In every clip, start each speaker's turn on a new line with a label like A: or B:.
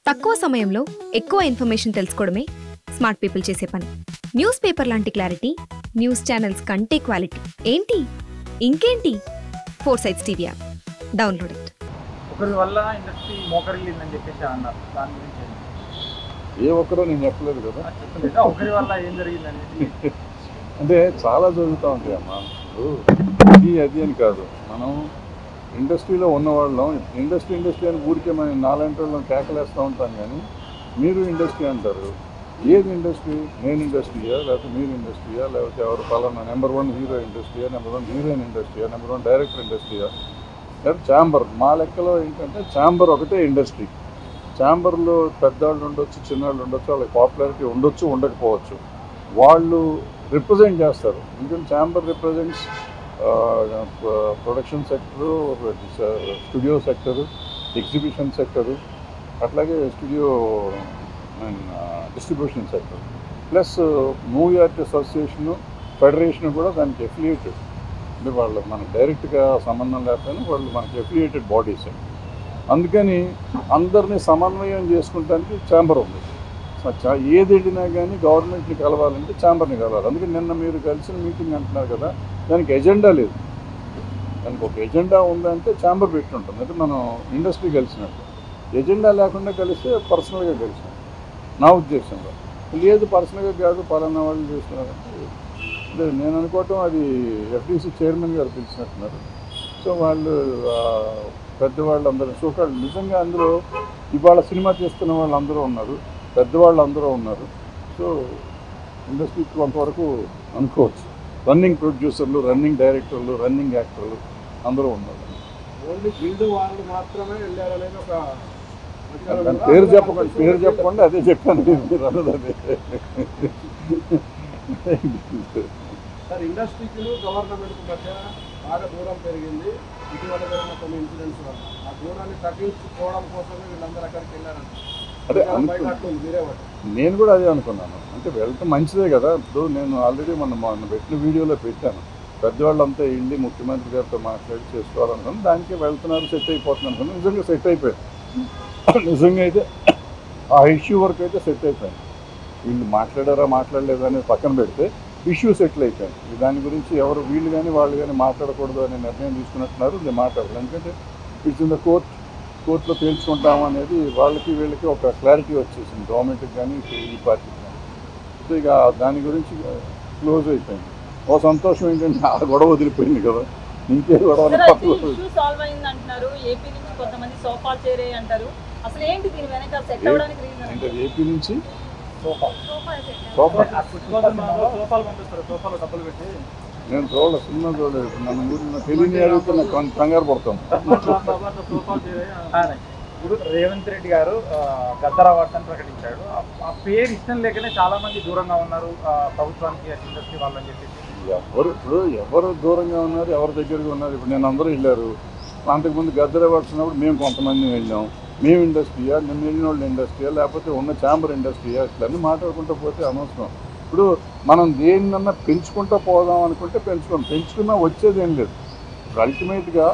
A: తక్కువ సమయంలో ఎక్కువ ఇన్ఫర్మేషన్ తెలుసుకోవడమే స్మార్ట్ పీపుల్ చేసే పని. న్యూస్ పేపర్ లాంటి క్లారిటీ, న్యూస్ ఛానల్స్ కంటే క్వాలిటీ. ఏంటి ఇంకేంటి? 4 Sides TV app download it.
B: ఒకరి వల్ల ఇండస్ట్రీ మోకరిల్లిందని చెప్పేసి అన్నారు. దాని గురించి
C: ఏ ఒక్కరో నేను చెప్పలేదు కదా.
B: చెప్పలేదు ఒకరి వల్ల ఏం జరిగిందనేది.
C: అంటే చాలా జరుగుతూ ఉంటాయి అమ్మా. ఇది అది అని కాదు, మనం ఇండస్ట్రీలో ఉన్నవాళ్ళం ఇండస్ట్రీ అని ఊరికే మనం నాలాంటి వాళ్ళం కేకలేస్తూ ఉంటాం. కానీ మీరు ఇండస్ట్రీ అంటారు. ఏది ఇండస్ట్రీ? నేను ఇండస్ట్రీయా, లేకపోతే మీరు ఇండస్ట్రీయా, లేకపోతే ఎవరు పలానా నెంబర్ 1 హీరో ఇండస్ట్రీయా, నెంబర్ 1 హీరోయిన్ ఇండస్ట్రీయా, నెంబర్ 1 డైరెక్టర్ ఇండస్ట్రీయా, లేకపోతే ఛాంబర్. మా లెక్కలో ఏంటంటే ఛాంబర్ ఒకటే ఇండస్ట్రీ. ఛాంబర్లో పెద్దవాళ్ళు ఉండొచ్చు, చిన్నవాళ్ళు ఉండొచ్చు, వాళ్ళకి పాపులారిటీ ఉండొచ్చు, ఉండకపోవచ్చు. వాళ్ళు రిప్రజెంట్ చేస్తారు. ఎందుకంటే chamber represents production sector, studio sector, exhibition sector, అట్లాగే studio and distribution sector, plus movie art association, federation కూడా దానికి ఎఫిలియేటెడ్. అంటే వాళ్ళు మనకు డైరెక్ట్గా సంబంధం లేకపోయినా వాళ్ళు మనకి ఎఫిలియేటెడ్ బాడీస్. అందుకని అందరినీ సమన్వయం చేసుకుంటానికి ఛాంబర్ ఉంది. ఏది వెళ్ళినా కానీ గవర్నమెంట్ని కలవాలంటే ఛాంబర్ని కలవాలి. అందుకని నిన్న మీరు కలిసిన మీటింగ్ అంటున్నారు కదా, దానికి ఎజెండా లేదు. దానికి ఒక ఎజెండా ఉందంటే ఛాంబర్ పెట్టి ఉంటుంది. అంటే మనం ఇండస్ట్రీ కలిసినట్టు. ఎజెండా లేకుండా కలిస్తే పర్సనల్గా కలిసినట్టు నా ఉద్దేశంలో. లేదు పర్సనల్గా కాదు, పలానా వాళ్ళు చేస్తున్నారు. లేదు నేను అనుకోవటం అది ఎఫ్డీసీ చైర్మన్ గారు పిలిచినట్టున్నారు. సో వాళ్ళు పెద్దవాళ్ళు అందరూ సోకాళ్ళు నిజంగా అందులో ఇవాళ సినిమా చేస్తున్న వాళ్ళు అందరూ ఉన్నారు, పెద్దవాళ్ళు అందరూ ఉన్నారు. సో ఇండస్ట్రీకి కొంతవరకు అనుకోవచ్చు. రన్నింగ్ ప్రొడ్యూసర్లు, రన్నింగ్ డైరెక్టర్లు, రన్నింగ్ యాక్టర్లు అందరూ ఉన్నారు.
D: ఓన్లీ ఫీల్డ్ వాళ్ళు మాత్రమే వెళ్ళారనేది ఒక
C: పేరు చెప్పకుండా అదే చెప్పాను. మీరు అన్నది
D: సార్, ఇండస్ట్రీకి గవర్నమెంట్కి మధ్య బాగా దూరం పెరిగింది. ఇటీవల జరిగిన కొన్ని ఇన్సిడెంట్స్ వల్ల ఆ దూరాన్ని తగ్గించుకోవడం కోసమే వీళ్ళందరూ అక్కడికి వెళ్ళారంట.
C: అదే నేను కూడా అదే అనుకున్నాను. అంటే వెళ్తే మంచిదే కదా. ఇప్పుడు నేను ఆల్రెడీ మొన్న పెట్టిన వీడియోలో పెట్టాను. పెద్దవాళ్ళంతా వెళ్ళి ముఖ్యమంత్రి గారితో మాట్లాడి చేసుకోవాలనుకున్నాను. దానికే వెళ్తున్నారు, సెట్ అయిపోతున్నాను అనుకున్నాను. నిజంగా సెట్ అయిపోయాను. నిజంగా అయితే ఆ ఇష్యూ వరకు అయితే సెట్ అయిపోయింది. వీళ్ళు మాట్లాడారా మాట్లాడలేదా అనేది పక్కన పెడితే ఇష్యూ సెటిల్ అయిపోయింది. దాని గురించి ఎవరు వీళ్ళు కానీ వాళ్ళు కానీ మాట్లాడకూడదు అనే నిర్ణయం తీసుకున్నట్టున్నారు. నేను మాట్లాడలేదు. ఎందుకంటే ఇట్స్ ఇన్ ద కోర్టులో తేల్చుకుంటాం అనేది వాళ్ళకి వీళ్ళకి ఒక క్లారిటీ వచ్చేసింది, గవర్నమెంట్కి కానీ ఈ పార్టీకి కానీ. సో ఇక దాని గురించి క్లోజ్ అయిపోయింది. ఓ సంతోషం ఏంటంటే ఆ గొడవ వదిలిపోయింది కదా. ఇంకే గొడవ అంటే ఏపీ నుంచి నేను చూడలేదు, సినిమా చూడలేదు. నన్ను గురించి తెలియని అడిగితే నాకు కంగారు పడతాను.
B: ఇప్పుడు రేవంత్ రెడ్డి గారు గద్దర్ అవార్డ్స్ అని ప్రకటించాడు. ఆ పేరు ఇష్టం లేకనే చాలా మంది దూరంగా ఉన్నారు ప్రభుత్వానికి, ఇండస్ట్రీ వాళ్ళని చెప్పేసి.
C: ఎవరు దూరంగా ఉన్నారు, ఎవరి దగ్గరగా ఉన్నారు? ఇప్పుడు నేను అందరూ వెళ్ళారు. అంతకుముందు గద్దర్ అవార్డ్స్ ఉన్నప్పుడు మేము కొంతమంది వెళ్ళాం. మేము ఇండస్ట్రీయా, నిన్న వెళ్ళిన వాళ్ళు ఇండస్ట్రీయా, లేకపోతే ఉన్న ఛాంబర్ ఇండస్ట్రీయా, ఇట్లన్నీ మాట్లాడుకుంటూ పోతే అనవసరం. ఇప్పుడు మనం దేన్నన్నా పెంచుకుంటూ పోదాం అనుకుంటే పెంచుకున్నా వచ్చేది ఏం లేదు. ఇప్పుడు అల్టిమేట్గా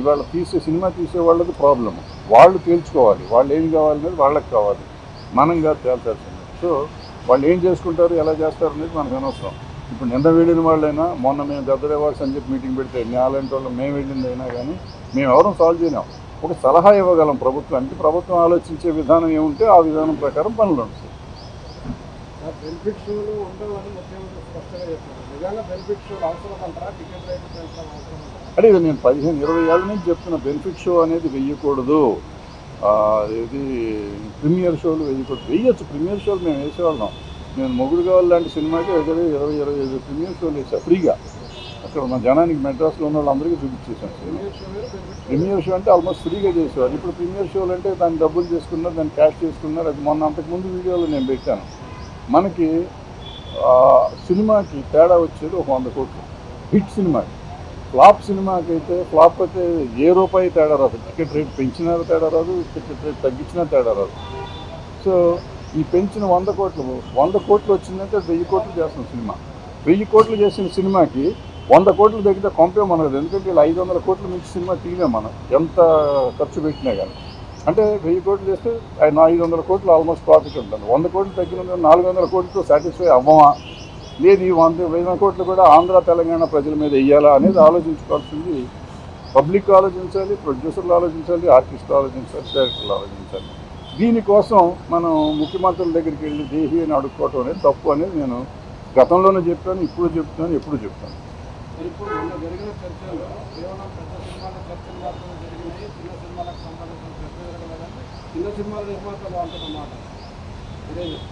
C: ఇవాళ సినిమా తీసే వాళ్ళది ప్రాబ్లమ్. వాళ్ళు తేల్చుకోవాలి, వాళ్ళు ఏం కావాలనేది వాళ్ళకి కావాలి, మనం కాదు తేల్చాల్సింది. సో వాళ్ళు ఏం చేసుకుంటారు, ఎలా చేస్తారు అనేది మనకు అనవసరం. ఇప్పుడు నిన్న వెళ్ళిన వాళ్ళైనా, మొన్న మేము గద్దర్ అవార్డ్స్ అని చెప్పి మీటింగ్ పెడితే అలాంటి వాళ్ళు మేము వెళ్ళింది అయినా కానీ మేము ఎవరం సాల్వ్ చేయలేం. ఒక సలహా ఇవ్వగలం ప్రభుత్వానికి. ప్రభుత్వం ఆలోచించే విధానం ఏముంటే ఆ విధానం ప్రకారం పనులు ఉంటాయి.
D: బెనిఫిట్ షోలు ఉండవని ముఖ్యమంత్రి స్పష్టంగా చెప్పారు. నిజంగా బెనిఫిట్ షోలు అవసరం అంటారా? టికెట్ రేట్లు పెంచడం అవసరం అంటారా?
C: అంటే నేను 15-20 ఏళ్ళ నుంచి చెప్తున్నా, బెనిఫిట్ షో అనేది వెయ్యకూడదు. ఇది ప్రీమియర్ షోలు వెయ్యొచ్చు. ప్రీమియర్ షోలు మేము వేసేవాళ్ళం. నేను మొగుడు కావాలి లాంటి సినిమాకి 20-25 ప్రీమియర్ షోలు వేసా ఫ్రీగా. అక్కడ మన జనానికి మెడ్రాస్లో ఉన్న వాళ్ళందరికీ చూపించేసాను. ప్రీమియర్ షో అంటే ఆల్మోస్ట్ ఫ్రీగా చేసేవారు. ఇప్పుడు ప్రీమియర్ షోలు అంటే దాన్ని డబ్బులు చేసుకున్నారు, దాన్ని క్యాష్ చేసుకున్నారు. అది మొన్న అంతకుముందు వీడియోలో నేను పెట్టాను. మనకి సినిమాకి తేడా వచ్చేది ఒక 100 కోట్లు. హిట్ సినిమాకి. ఫ్లాప్ అయితే ఏ రూపాయి తేడా రాదు. టికెట్ రేట్ పెంచినా తేడా రాదు, టికెట్ రేట్ తగ్గించినా తేడా రాదు. సో ఈ పెంచిన 100 కోట్లు వచ్చిందంటే 1000 కోట్లు చేస్తున్న సినిమా. 1000 కోట్లు చేసిన సినిమాకి 100 కోట్లు తగ్గితే కొంపే మనది. ఎందుకంటే 500 కోట్లు మించి సినిమా తీయలేం మనం, ఎంత ఖర్చు పెట్టినా కానీ. అంటే 1000 కోట్లు చేస్తే 500 కోట్లు ఆల్మోస్ట్ ప్రాఫిట్ ఉంటుంది. 100 కోట్లు తగ్గిన 400 కోట్లతో సాటిస్ఫై అవ్వమా, లేదు ఈ 100 కోట్లు కూడా ఆంధ్ర తెలంగాణ ప్రజల మీద వెయ్యాలా అనేది ఆలోచించుకోవాల్సింది పబ్లిక్ ఆలోచించాలి, ప్రొడ్యూసర్లు ఆలోచించాలి, ఆర్టిస్టులు ఆలోచించాలి, డైరెక్టర్లు ఆలోచించాలి. దీనికోసం మనం ముఖ్యమంత్రుల దగ్గరికి వెళ్ళి దేహి అని అడుక్కోవటం అనేది తప్పు అనేది నేను గతంలోనే చెప్పాను, ఇప్పుడు చెప్తాను, ఎప్పుడు చెప్తాను.
D: ఇప్పుడు మొన్న జరిగిన చర్చల్లో కేవలం పెద్ద సినిమాల చర్చలు మాత్రమే జరిగినాయి, చిన్న సినిమాలకు సంబంధించిన చర్చ జరగలేదని చిన్న సినిమాల నిర్మాతలు అంటున్నమాట.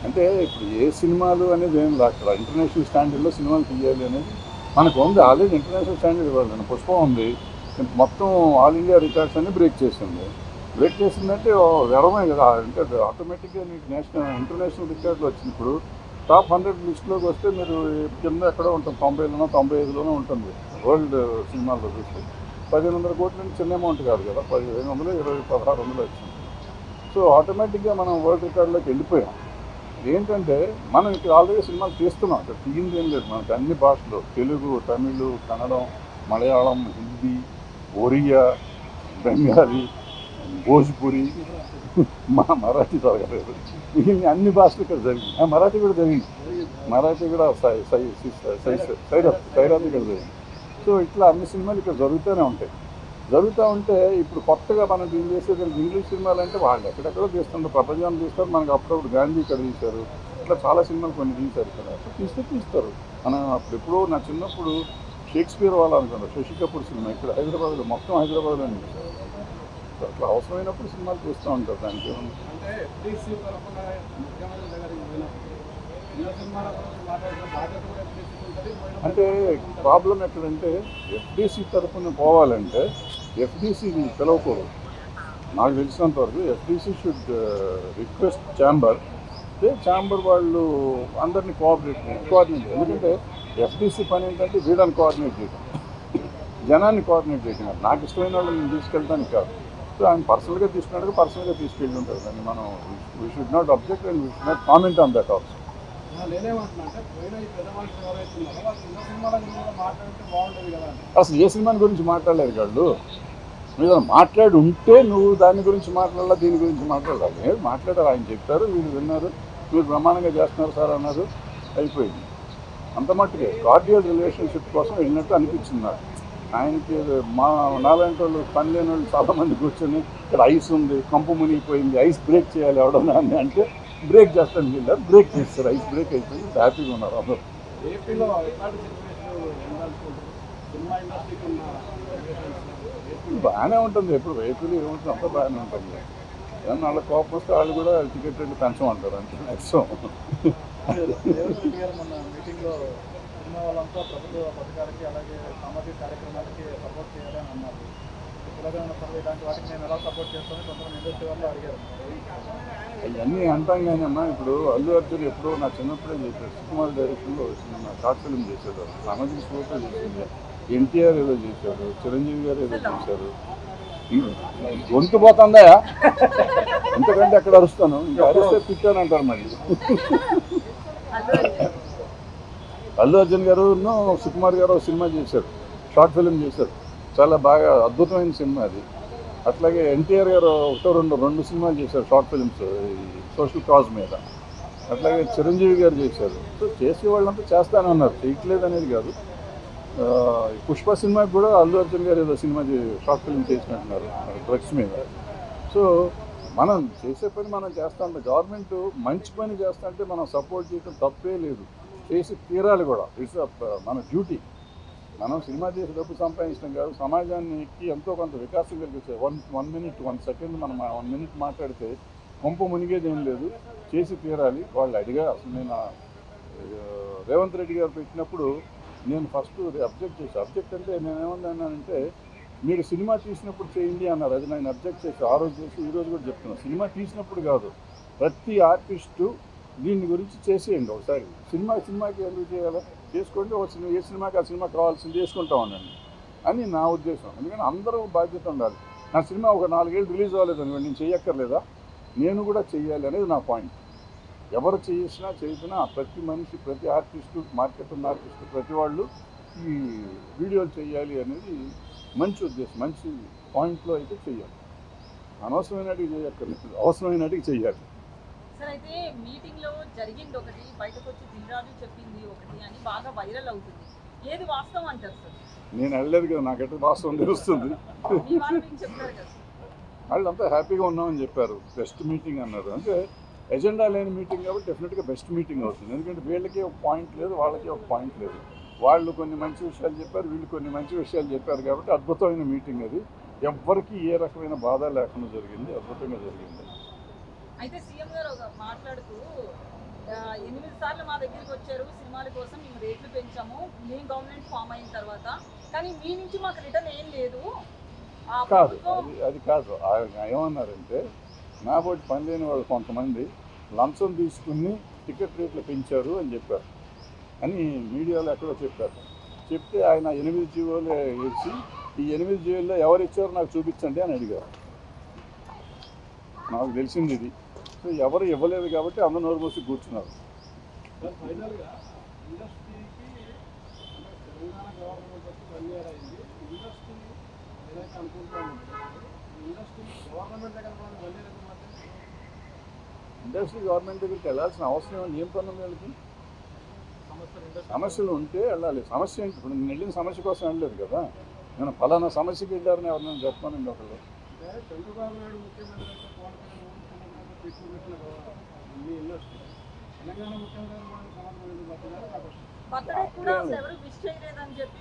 C: అంటే ఇప్పుడు ఏ సినిమాలు అనేది ఏం లేదు, అక్కడ ఇంటర్నేషనల్ స్టాండర్డ్లో సినిమాలు తీయాలి అనేది మనకు ఉంది. ఆల్రెడీ ఇంటర్నేషనల్ స్టాండర్డ్ ఇవ్వాలి. పుష్పం ఉంది, మొత్తం ఆల్ ఇండియా రికార్డ్స్ అన్ని బ్రేక్ చేసింది. బ్రేక్ చేసిందంటే వ్యవమే కదా, అంటే ఆటోమేటిక్గా మీకు ఇంటర్నేషనల్ రికార్డులు వచ్చింది. ఇప్పుడు టాప్ 100 లిస్టులోకి వస్తే మీరు కింద ఎక్కడో ఉంటుంది, 90లోనో 95లోనో ఉంటుంది వరల్డ్ సినిమాల్లో చూస్తే. 1500 కోట్ల నుంచి చిన్న అమౌంట్ కాదు కదా, 1500, 20, 1600 వచ్చింది. సో ఆటోమేటిక్గా మనం వరల్డ్ రికార్డులోకి వెళ్ళిపోయాం. ఏంటంటే మనం ఇక్కడ ఆల్రెడీ సినిమాలు తీస్తున్నాం, ఇక్కడ తీయింది ఏం లేదు. మనకి అన్ని భాషలు, తెలుగు, తమిళ్, కన్నడం, మలయాళం, హిందీ, ఒరియా, బెంగాలీ, భోజ్పురి, మరాఠీ జరగలేదు. మిగిలిన అన్ని భాషలు ఇక్కడ జరిగింది. మరాఠీ కూడా జరిగింది, మరాఠీ కూడా సైరాత్ ఇక్కడ జరిగింది. సో ఇట్లా అన్ని సినిమాలు ఇక్కడ జరుగుతూనే ఉంటాయి. జరుగుతూ ఉంటే ఇప్పుడు కొత్తగా మనం దీన్ని చేసేది ఇంగ్లీష్ సినిమాలు అంటే వాళ్ళు ఎక్కడెక్కడో తీస్తుంటారు, ప్రపంచాన్ని తీస్తారు. మనకు అప్పుడప్పుడు గాంధీ ఇక్కడ తీశారు, ఇట్లా చాలా సినిమాలు కొన్ని తీశారు. ఇక్కడ తీస్తారు. మనం అప్పుడెప్పుడో నా చిన్నప్పుడు షేక్స్పియర్ వాళ్ళు అనుకున్నారు, శశి కపూర్ సినిమా ఇక్కడ హైదరాబాద్లో, మొత్తం హైదరాబాద్లో తీశారు. అట్లా అవసరమైనప్పుడు సినిమాలు తీస్తూ ఉంటారు. దానికి అంటే ప్రాబ్లం ఎక్కడంటే ఎఫ్డీసీ తరఫున పోవాలంటే ఎఫ్డీసీని పిలవకూడదు. నాకు తెలిసినంత వరకు FDC should request chamber. Chamber వాళ్ళు అందరినీ కోఆర్డినేట్. ఎందుకంటే ఎఫ్డీసీ పని ఏంటంటే వీళ్ళని కోఆర్డినేట్ చేయడం, జనాన్ని కోఆర్డినేట్ చేయడం. నాకు ఇష్టమైన వాళ్ళు నేను తీసుకెళ్తానికి కాదు. సో ఆయన పర్సనల్గా తీసుకున్నాడు, పర్సనల్గా తీసుకెళ్ళి ఉంటారు. దాన్ని మనం we should not object and we should not comment on that also. అసలు ఏ సినిమాని గురించి మాట్లాడలేదు వాళ్ళు. మీరు మాట్లాడి ఉంటే నువ్వు దాని గురించి మాట్లాడాలా, దీని గురించి మాట్లాడాలి. మాట్లాడారు, ఆయన చెప్పారు, వీళ్ళు విన్నారు, మీరు బ్రహ్మాండంగా చేస్తున్నారు సార్ అన్నారు, అయిపోయింది. అంత మట్టుకే కార్డియల్ రిలేషన్షిప్ కోసం వెళ్ళినట్టు అనిపించింది నాకు. ఆయనకి నాలాంటి వాళ్ళు, పని లేని వాళ్ళు చాలామంది కూర్చొని ఇక్కడ ఐస్ ఉంది, కంపు మునిగిపోయింది, ఐస్ బ్రేక్ చేయాలి ఎవడన్నా అని అంటే బ్రేక్ చేస్తాను వెళ్ళారు, బ్రేక్ చేస్తారు, ఐస్ బ్రేక్ అయిపోయింది, హ్యాపీగా ఉన్నారు అందరూ. బాగానే ఉంటుంది, ఎప్పుడు ఏపీలో ఏముంటుంది అంతా బాగానే ఉంటుంది. కానీ వాళ్ళ కోపం వస్తే వాళ్ళు కూడా టికెట్ రేట్లు పెంచమంటారు అంటే నెక్స్ట్.
B: మీటింగ్లో సినిమా వాళ్ళంతా ప్రభుత్వ పథకాలకి అలాగే సామాజిక కార్యక్రమాలకి సపోర్ట్ చేయాలని అన్నారు. తెలంగాణ పనులు ఇలాంటి వాటికి నేను ఎలా సపోర్ట్ చేస్తానని కొంతమంది ఇండస్ట్రీ వాళ్ళు అడిగారు.
C: అవన్నీ అంటాం కానీ అమ్మా, ఇప్పుడు అల్లు అర్జున్ ఎప్పుడో నా చిన్నప్పుడే చేశాడు, సుకుమార్ డైరెక్షన్లో సినిమా షార్ట్ ఫిల్మ్ చేశాడు, సామాజిక స్ఫూర్తితో చేసింది. ఎన్టీఆర్ ఏదో చేశారు, చిరంజీవి గారు ఏదో చేశారు. గొంతు పోతుందా ఎంతకంటే అక్కడ అరుస్తాను, ఇంకా అరిస్తే తిట్టాను అంటారు మళ్ళీ. అల్లు అర్జున్ గారు సుకుమార్ గారు సినిమా చేశారు, షార్ట్ ఫిల్మ్ చేశారు, చాలా బాగా అద్భుతమైన సినిమా అది. అట్లాగే ఎన్టీఆర్ గారు రెండు సినిమాలు చేశారు షార్ట్ ఫిల్మ్స్ సోషల్ కాజ్ మీద. అట్లాగే చిరంజీవి గారు చేశారు. సో చేసే వాళ్ళంతా చేస్తానే ఉన్నారు, చేయట్లేదు అనేది కాదు. పుష్ప సినిమాకి కూడా అల్లు అర్జున్ గారు ఏదో సినిమా షార్ట్ ఫిల్మ్ చేసినట్టున్నారు డ్రగ్స్ మీద. సో మనం చేసే పని మనం చేస్తూ ఉంటాం. గవర్నమెంట్ మంచి పని చేస్తా అంటే మనం సపోర్ట్ చేయడం తప్పే లేదు, చేసి తీరాలి కూడా. ఇట్స్ మన డ్యూటీ. మనం సినిమా చేసి డబ్బు సంపాదించడం కాదు, సమాజానికి ఎంతో కొంత వికాసం కలిగించే 1 minute 1 second మనం 1 minute మాట్లాడితే కొంప మునిగేది ఏం లేదు, చేసి తీరాలి. వాళ్ళు అడిగా అసలు నేను రేవంత్ రెడ్డి గారు పెట్టినప్పుడు నేను ఫస్ట్ అబ్జెక్ట్ చేశాను. అబ్జెక్ట్ అంటే నేనేమన్నానంటే మీరు సినిమా తీసినప్పుడు చేయండి అన్నారు. అది నేను అబ్జెక్ట్ చేసి ఆ రోజు చేసి ఈ రోజు కూడా చెప్తున్నాను. సినిమా తీసినప్పుడు కాదు, ప్రతి ఆర్టిస్టు దీని గురించి చేసేయండి ఒకసారి. సినిమాకి ఎందుకు చేయాలి, చేసుకోండి. ఒక సినిమా ఏ సినిమాకి ఆ సినిమా కావాల్సింది చేసుకుంటా ఉండండి అని నా ఉద్దేశం. ఎందుకంటే అందరూ బాధ్యత ఉండాలి. నా సినిమా ఒక 4 ఏళ్ళు రిలీజ్ అవ్వలేదు అనుకోండి, నేను చేయక్కర్లేదా, నేను కూడా చెయ్యాలి అనేది నా పాయింట్. ఎవరు చేసినా చేయకపోయినా ప్రతి మనిషి, ప్రతి ఆర్టిస్టు, మార్కెట్ ఉన్న ఆర్టిస్టు, ప్రతి వాళ్ళు ఈ వీడియోలు చేయాలి అనేది మంచి ఉద్దేశం, మంచి పాయింట్లో అయితే చెయ్యాలి. అనవసరమైనటికి చేయక్కర్లేదు, అవసరమైనటికి చెయ్యాలి.
E: సార్ అయితే మీటింగ్ లో జరిగింది ఒకటి, బయటకు వచ్చి దిల్రాజు చెప్పింది ఒకటి అని బాగా వైరల్ అవుతుంది. ఏది వాస్తవం అంటారు సార్?
C: నేను వెళ్ళలేదు కదా, నాకైతే వాస్తవం తెలుస్తుంది.
E: మీ వాళ్ళు మీకు చెప్పారు కదా.
C: వాళ్ళంతా హ్యాపీగా ఉన్నామని చెప్పారు. బెస్ట్ మీటింగ్ అన్నారు. అంటే ఎజెండా లేని మీటింగ్ కాబట్టి డెఫినెట్గా బెస్ట్ మీటింగ్ అవుతుంది. ఎందుకంటే వీళ్ళకి ఒక పాయింట్ లేదు, వాళ్ళకి ఒక పాయింట్ లేదు. వాళ్ళు కొన్ని మంచి విషయాలు చెప్పారు, వీళ్ళు కొన్ని మంచి విషయాలు చెప్పారు కాబట్టి అద్భుతమైన మీటింగ్ అది. ఎవ్వరికి ఏ రకమైన బాధ లేకుండా జరిగింది, అద్భుతంగా జరిగింది.
E: అయితే సీఎం గారు మాట్లాడుతూ 8 సార్లు మా దగ్గరికి వచ్చారు సినిమాల కోసం, మేము రేట్లు పెంచాము మేము గవర్నమెంట్ ఫామ్ అయిన తర్వాత, కానీ మీ నుంచి మాకు రిటర్న్ ఏం లేదు.
C: కాదు, అది కాదు. ఏమన్నారంటే నా బోటి పని లేని వాళ్ళు కొంతమంది లంచం తీసుకుని టికెట్ రేట్లు పెంచారు అని చెప్పారు అని మీడియాలో ఎక్కడో చెప్పారు. చెప్తే ఆయన 8 జీవోలు వేసి ఈ 8 జీవోల్లో ఎవరు ఇచ్చారో నాకు చూపించండి అని అడిగారు. నాకు తెలిసింది ఇది. సో ఎవరు ఇవ్వలేదు కాబట్టి అందరూ నోరు మూసి కూర్చున్నారు.
D: ఫైనల్గా ఇండస్ట్రీకి తెలంగాణ గవర్నమెంట్ వచ్చి 1 year అయింది. ఇండస్ట్రీ ఏదైతే అనుకుంటాము ఇండస్ట్రీ గవర్నమెంట్ దగ్గర 1 year
C: ఇండస్ట్రీ గవర్నమెంట్ దగ్గరికి వెళ్ళాల్సిన అవసరం ఏం పనులు వీళ్ళకి? సమస్యలు ఉంటే వెళ్ళాలి. సమస్య ఏంటి? ఇప్పుడు నేను వెళ్ళిన సమస్య కోసం వెళ్ళలేదు కదా. నేను ఫలానా సమస్యకి వెళ్ళారని ఎవరినైనా చెప్పానండి ఒకళ్ళు.
D: చంద్రబాబు నాయుడు ముఖ్యమంత్రి అయితే పవన్ కళ్యాణ్ తీసుకున్నట్లు మీ ఇండస్ట్రీ తెలంగాణ ముఖ్యమంత్రి
E: బర్త్డే కూడా ఎవరు విష్ చేయలేదని చెప్పి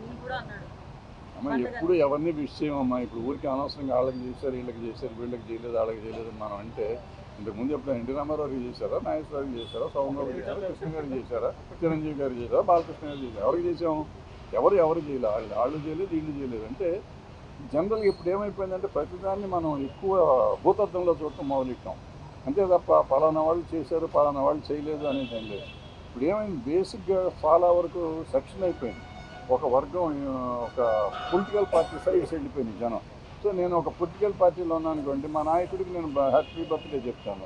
E: నేను కూడా అన్నాడు.
C: అమ్మ ఎప్పుడు ఎవరిని విష్ చేయమమ్మా. ఇప్పుడు ఊరికి అనవసరంగా వాళ్ళకి చేశారు, వీళ్ళకి చేశారు, వీళ్ళకి చేయలేదు, వాళ్ళకి చేయలేదు మనం అంటే. ఇంతకుముందు ఎప్పుడు ఎన్టీ రామారావుకి చేశారా, నాగేశ్వరరావుకి చేశారా, సౌమ్యరావుకి చేశారా, కృష్ణ గారికి చేశారా, చిరంజీవి గారికి చేశారా, బాలకృష్ణ గారికి చేశారు. ఎవరికి చేసాము? ఎవరు చేయలేదు. వాళ్ళు చేయలేదు, వీళ్ళు చేయలేదు. అంటే జనరల్గా ఇప్పుడు ఏమైపోయిందంటే ప్రతిదాన్ని మనం ఎక్కువ భూతత్వంలో చూడటం మొదలెట్టాం. అంతే తప్ప పలానా వాళ్ళు చేశారు, పలానా వాళ్ళు చేయలేదు అనేది ఏం లేదు. ఇప్పుడు ఏమైంది, బేసిక్గా చాలా వరకు సెక్షన్ అయిపోయింది. ఒక వర్గం, ఒక పొలిటికల్ పార్టీ సైడ్స్ వెళ్ళిపోయింది జనం. సో నేను ఒక పొలిటికల్ పార్టీలో ఉన్నాను అనుకోండి, మా నాయకుడికి నేను హ్యాపీ బర్త్డే చెప్తాను.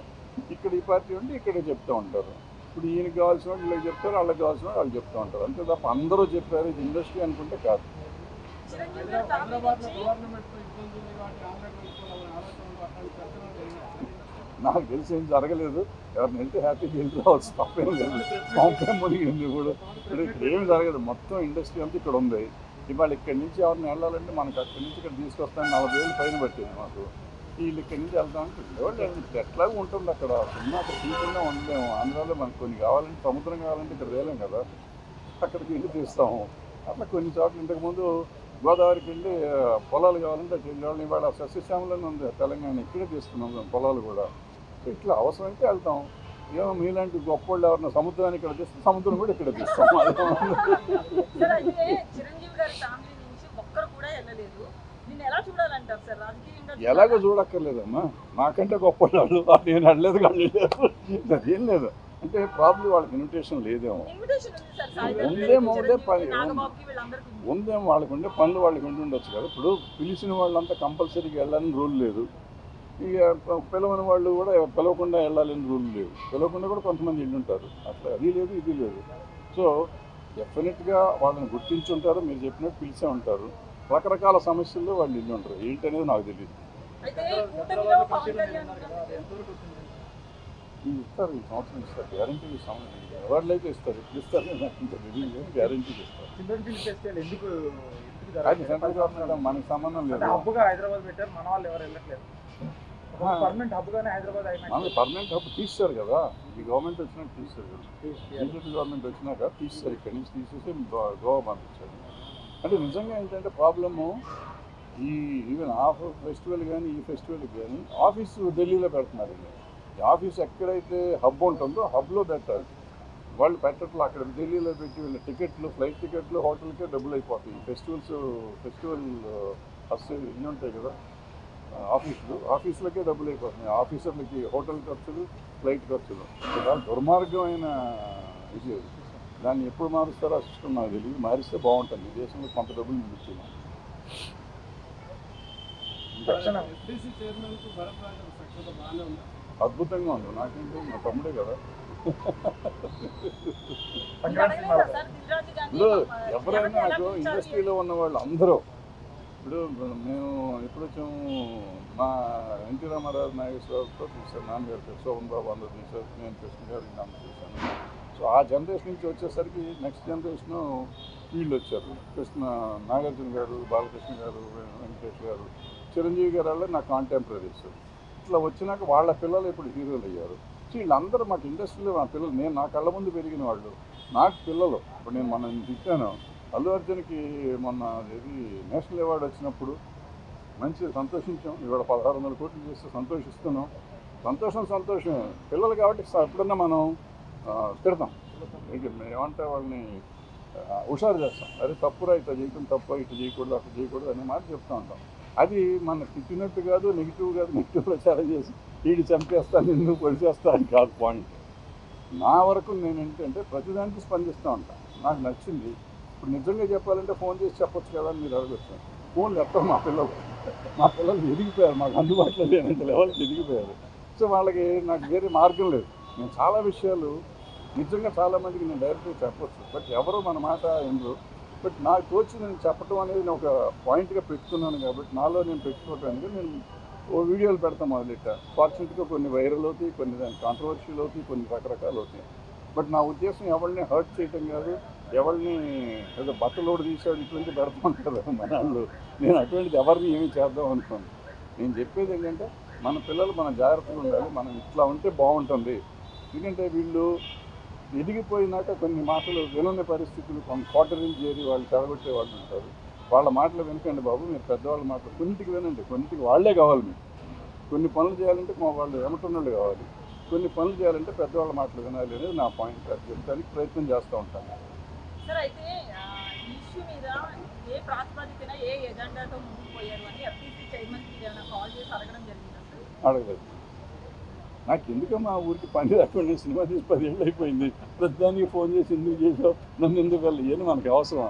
C: ఇక్కడ ఈ పార్టీ ఉంటే ఇక్కడే చెప్తూ ఉంటారు. ఇప్పుడు ఈయనకి కావాల్సిన వాళ్ళు వీళ్ళకి చెప్తారు, వాళ్ళకి కావాల్సిన వాళ్ళు చెప్తూ ఉంటారు. అంతే తప్ప అందరూ చెప్పారు ఇది ఇండస్ట్రీ అనుకుంటే కాదు.
D: హైదరాబాద్ గవర్నమెంట్ ఇబ్బందులు వాటి ఆంధ్రాకి వెళ్ళిపోవాలని ఆలోచనలు అట్లాంటి చర్చలు జరిగినాయి.
C: నాకు తెలిసి ఏం జరగలేదు. ఎవరిని వెళ్తే హ్యాపీగా వెళ్ళి రావచ్చు, తప్పేం లేదు. పంపేం మునిగింది. ఇప్పుడు ఇక్కడ ఏమి జరగదు. మొత్తం ఇండస్ట్రీ అంతా ఇక్కడ ఉంది. ఇవాళ ఇక్కడి నుంచి ఎవరిని వెళ్ళాలంటే మనకు అక్కడి నుంచి ఇక్కడ తీసుకొస్తాను 40,000 పైన పట్టింది మాకు. వీళ్ళు ఇక్కడి నుంచి వెళ్తామంటే వాళ్ళు ఎట్లాగో ఉంటుంది అక్కడ. సినిమా అక్కడ తీయకుండా ఉండలేము. ఆంధ్రాలో మనకు కొన్ని కావాలంటే సముద్రం కావాలంటే ఇక్కడ తేలేం కదా, అక్కడికి వెళ్ళి తీస్తాము. అట్లా కొన్ని చోట్ల ఇంతకుముందు గోదావరికి వెళ్ళి పొలాలు కావాలంటే వాళ్ళు ఇవాళ సస్యశ్యామలని ఉంది తెలంగాణ, ఇక్కడే తీస్తున్నాం పొలాలు కూడా. ఇట్లా అవసరమైతే వెళ్తాం. ఏమో మీలాంటి గొప్ప వాళ్ళు ఎవరన్నా సముద్రాన్ని ఇక్కడ తీస్తే సముద్రం కూడా ఇక్కడ తీస్తాం. ఎలాగో చూడక్కర్లేదమ్మా. నాకంటే గొప్ప వాళ్ళు నేను వెళ్ళలేదు, వాళ్ళు లేదు, అదేం లేదు. అంటే ప్రాబ్లం వాళ్ళకి ఇన్విటేషన్ లేదేమో, ఉందేమో వాళ్ళకు ఉండే పనులు వాళ్ళకి ఉండొచ్చు కదా. ఇప్పుడు పిలిచిన వాళ్ళంతా కంపల్సరీగా వెళ్ళాలని రూల్ లేదు. ఇక పిలవని వాళ్ళు కూడా పిలవకుండా వెళ్ళాలని రూల్ లేవు. పిలవకుండా కూడా కొంతమంది వెళ్ళి ఉంటారు. అట్లా అది లేదు, ఇది లేదు. సో డెఫినెట్గా వాళ్ళని గుర్తించి ఉంటారు. మీరు చెప్పినట్టు పిలిచే ఉంటారు. రకరకాల సమస్యల్లో వాళ్ళు ఇల్లు ఉంటారు. ఏంటనేది నాకు తెలియదు. ఇస్తారు, ఈ సంవత్సరం ఇస్తారు, గ్యారంటీ ఇస్తాను. అవార్డులు అయితే ఇస్తారు, ఇప్పుడు ఇస్తారు, నాకు ఇంకా తెలియదు, గ్యారంటీ ఇస్తారు. అది సెంట్రల్ గవర్నమెంట్ మనకి సంబంధం లేదు.
B: హైదరాబాద్ పెట్టారు, మన వాళ్ళు ఎవరు వెళ్ళట్లేదు. పర్మనెంట్ హబ్గానే హైదరాబాద్
C: మనకి పర్మనెంట్ హబ్ తీస్తారు కదా. ఈ గవర్నమెంట్ వచ్చినాక తీస్తారు కదా, బీజేపీ గవర్నమెంట్ వచ్చినాక తీస్తారు. ఇక్కడి నుంచి తీసేసి గోవా పంపించారు. అంటే నిజంగా ఏంటంటే ప్రాబ్లము, ఈ ఈవెన్ ఆ ఫెస్టివల్ కానీ ఈ ఫెస్టివల్కి కానీ ఆఫీసు ఢిల్లీలో పెడుతున్నారు. ఈ ఆఫీస్ ఎక్కడైతే హబ్ ఉంటుందో హబ్లో పెట్టాలి. వాళ్ళు పెట్టట్లు అక్కడ ఢిల్లీలో పెట్టి వీళ్ళ టికెట్లు, ఫ్లైట్ టికెట్లు, హోటల్కే డబ్బులు అయిపోతాయి. ఫెస్టివల్ ఫస్ట్ ఇన్ని ఉంటాయి కదా ఆఫీసులకే డబ్బులు అయిపోతున్నాయి. ఆఫీసర్లకి హోటల్ ఖర్చులు, ఫ్లైట్ ఖర్చులు. చాలా దుర్మార్గమైన ఇది. దాన్ని ఎప్పుడు మారుస్తారో ఆ సిస్టమ్ నాకు తెలియదు. మారిస్తే బాగుంటుంది. ఈ దేశంలో కొంత డబ్బులు నిలుస్తున్నాం. అద్భుతంగా ఉంది. నాకేంటి, మా తమ్ముడే కదా. ఇప్పుడు ఎవరైనా నాకు ఇండస్ట్రీలో ఉన్న వాళ్ళు అందరూ ఇప్పుడు మేము ఎప్పుడు వచ్చాము, మా ఎన్టీ రామారావు నాగేశ్వరరావుతో చూశాను, నాన్నగారు శోభన్ బాబు అందరూ చూశారు, నేను కృష్ణ గారు నాన్న చూశాను. సో ఆ జనరేషన్ నుంచి వచ్చేసరికి నెక్స్ట్ జనరేషను వీళ్ళు వచ్చారు, కృష్ణ నాగార్జున గారు, బాలకృష్ణ గారు, వెంకటేష్ గారు, చిరంజీవి గారు వాళ్ళే నా కాంటెంపరీస్. ఇట్లా వచ్చినాక వాళ్ళ పిల్లలు ఇప్పుడు హీరోలు అయ్యారు. సో వీళ్ళందరూ మాకు ఇండస్ట్రీలో మా పిల్లలు, నేను నా కళ్ళ ముందు పెరిగిన వాళ్ళు నాకు పిల్లలు. ఇప్పుడు నేను మొన్న తిట్టాను, అల్లు అర్జున్కి మొన్న ఇది నేషనల్ అవార్డు వచ్చినప్పుడు మంచి సంతోషించాం. ఇవాళ 1600 కోట్లు చేస్తే సంతోషిస్తున్నాం. సంతోషమే. పిల్లలు కాబట్టి ఎప్పుడన్నా మనం తిడతాం, ఏమంటే వాళ్ళని హుషారు చేస్తాం. అరే తప్పురా, ఇట్లా చేయకుండా తప్పు, ఇట్లా చేయకూడదు, అట్లా చేయకూడదు అనే మాట చెప్తూ ఉంటాం. అది మన తిట్టినట్టు కాదు, నెగిటివ్ ప్రచారం చేసి వీడి చంపేస్తాను, నిన్ను పొడిచేస్తా అని కాదు పాయింట్. నా వరకు నేను ఏంటంటే ప్రతిదానికి స్పందిస్తూ ఉంటాను. నాకు నచ్చింది. ఇప్పుడు నిజంగా చెప్పాలంటే ఫోన్ చేసి చెప్పొచ్చు కదా అని మీరు అడగచ్చు. ఫోన్లు ఎప్పుడు మా పిల్లలు ఎదిగిపోయారు, మాకు అందుబాటులో లేనంత లెవెల్కి ఎదిగిపోయారు. సో వాళ్ళకి నాకు వేరే మార్గం లేదు. నేను చాలా విషయాలు నిజంగా చాలామందికి నేను డైరెక్ట్గా చెప్పొచ్చు, బట్ ఎవరు మన మాట వినరు. బట్ నాకు తోచి నేను చెప్పడం అనేది నేను ఒక పాయింట్గా పెట్టుకున్నాను కాబట్టి నాలో నేను పెట్టుకోవడానికి నేను ఓ వీడియోలు పెడతాం మొదలెట్ట. ఫార్చునేట్గా కొన్ని వైరల్ అవుతాయి, కొన్ని దాని కాంట్రవర్షియల్ అవుతాయి, కొన్ని రకరకాలు అవుతాయి. బట్ నా ఉద్దేశం ఎవరిని హర్ట్ చేయటం కాదు, ఎవరిని ఏదో బట్టలోడు తీసాడు ఇటువంటి పెడతాం మన వాళ్ళు. నేను అటువంటిది ఎవరిని ఏమీ చేద్దాం అనుకోను. నేను చెప్పేది ఏంటంటే మన పిల్లలు మనం జాగ్రత్తగా ఉండాలి, మనం ఇట్లా ఉంటే బాగుంటుంది. ఎందుకంటే వీళ్ళు ఎదిగిపోయినాక కొన్ని మాటలు వినని పరిస్థితులు, క్వార్టరింగ్ చేరి వాళ్ళు చెడగొట్టే వాళ్ళు ఉంటారు. వాళ్ళ మాటలు వినకండి బాబు, మీరు పెద్దవాళ్ళ మాటలు కొన్నిటికి వినండి. కొన్నిటికి వాళ్ళే కావాలి. మీకు కొన్ని పనులు చేయాలంటే మా వాళ్ళు ఎమటన్నోళ్ళు కావాలి, కొన్ని పనులు చేయాలంటే పెద్దవాళ్ళ మాటలు వినాలి అనేది నా పాయింట్. అది చెప్తానికి ప్రయత్నం చేస్తూ ఉంటాను.
E: సార్ అయితే ఇష్యూ మీద ఏ ప్రాతిపదికన ఏ ఎజెండాతో ముందుకు పోయారు అని ఎఫ్టీసీ చైర్మన్కి ఏమైనా కాల్ చేసి అడగడం జరిగిందా సార్?
C: అడగలేదు. నాకు ఎందుకమ్మా ఊరికి పని రాకుండా సినిమా తీసి 10 ఏళ్ళు అయిపోయింది, ప్రతిదానికి ఫోన్ చేసి ఎందుకు చేసావు, నన్ను ఎందుకు వెళ్ళి ఇవన్నీ మనకి అవసరమా?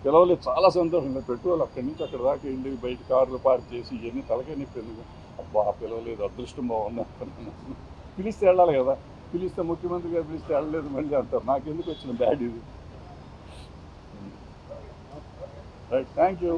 C: పిలవలేదు, చాలా సంతోషంగా పెట్టుకోవాలి. అక్కడి నుంచి అక్కడ దాకా వెళ్ళి బయట కార్లు పార్క్ చేసి ఇవన్నీ తలకాయ నొప్పి ఎందుకు? అబ్బా పిలవలేదు, అదృష్టం బాగుంది అనుకున్నాను. పిలిస్తే వెళ్ళాలి కదా, పిలిస్తే ముఖ్యమంత్రి గారు పిలిస్తే వెళ్ళలేదు మళ్ళీ అంటారు. నాకెందుకు వచ్చిన బ్యాడ్ ఇది. Right, thank you.